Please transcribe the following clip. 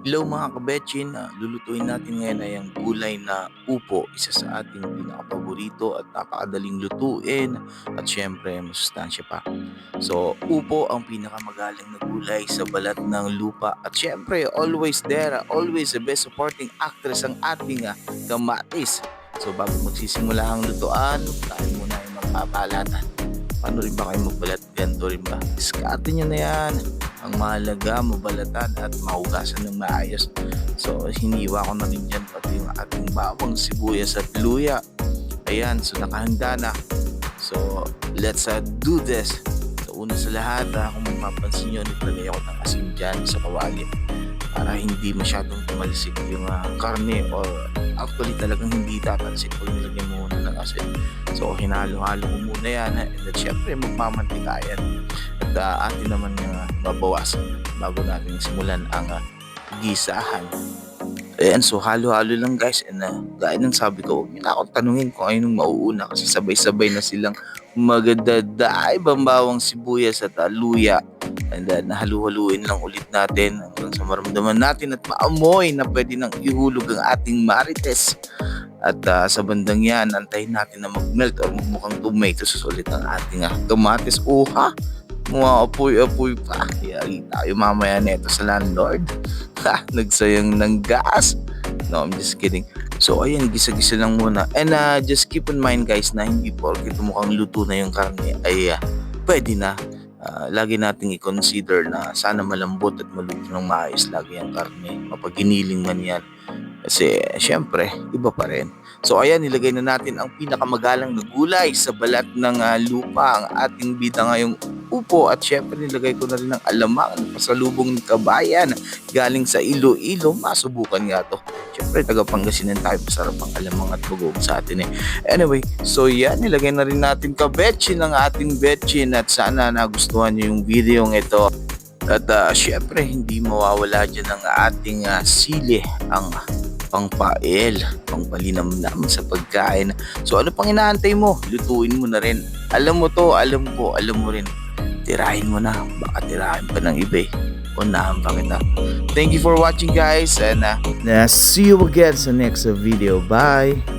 Hello mga kabetchin, lulutuin natin ngayon ay ang gulay na upo, isa sa ating pinakapaborito at napakadaling lutuin at syempre masustansya pa. So upo ang pinakamagaling na gulay sa balat ng lupa at syempre always there, always the best supporting actress ang ating kamatis. So bago magsisimula ang lutuan, tayo muna ay magpapalatan. Paano rin ba kayo magbalat? Ganito rin ba? Diskarte nyo na yan. Ang mahalaga, mabalatan at mahugasan ng maayos. So, hiniwa ko na rin dyan pati yung ating bawang, sibuyas at luya. Ayan, so nakahanda na. So, let's do this. So, una sa lahat, kung mapapansin nyo, naglalagay ako ng asin dyan sa kawali para hindi masyadong tumalisik yung karne or actually talagang hindi tatalsik pag nilagyan mo muna ng asin. So, hinalo-halo mo muna yan and then syempre magmamantika yan. At atin naman yung babawasan bago natin simulan ang gisahan. Ayan, so halo-halo lang guys and gaya ng sabi ko, huwag niyo na akong tanungin kung ayun yung mauuna kasi sabay-sabay na silang magdadaay bawang sibuyas at luya. And then halu-haluin lang ulit natin hanggang sa maramdaman natin at maamoy na pwede nang ihulog ang ating marites. At sa bandang yan, antayin natin na mag-melt o magmukhang tomato sauce ulit ang ating kamatis. Oha! Mga apoy-apoy pa. Yari tayo mamaya neto sa landlord. Ha! Nagsayang ng gas. No, I'm just kidding. So ayun, gisa-gisa lang muna. And just keep in mind guys na hindi porket mukhang luto na yung karne ay pwede na. Lagi nating i-consider na sana malambot at maluto ng maayos lagi ang karne. Mapag-giniling man yan. Kasi syempre, iba pa rin. So ayan, nilagay na natin ang pinakamagalang na gulay sa balat ng lupa, ang ating bida ngayong upo. At syempre nilagay ko na rin ang alamang pasalubong ng kabayan galing sa Iloilo. Masubukan nga to. Syempre taga Pangasinan tayo, masarap ang alamang at bugong sa atin eh. Anyway, so yan, nilagay na rin natin kabetchin ng ating betchin at sana nagustuhan nyo yung video ng ito. At syempre hindi mawawala dyan ang ating sili, ang pangpael, pangpalinamnam sa pagkain. So ano pang inaantay mo? Lutuin mo na rin. Alam mo to, alam ko, alam mo rin. Tirahin mo na, baka tirahin pa ng iba eh. Unahan pa kita. Thank you for watching guys and see you again sa next video. Bye!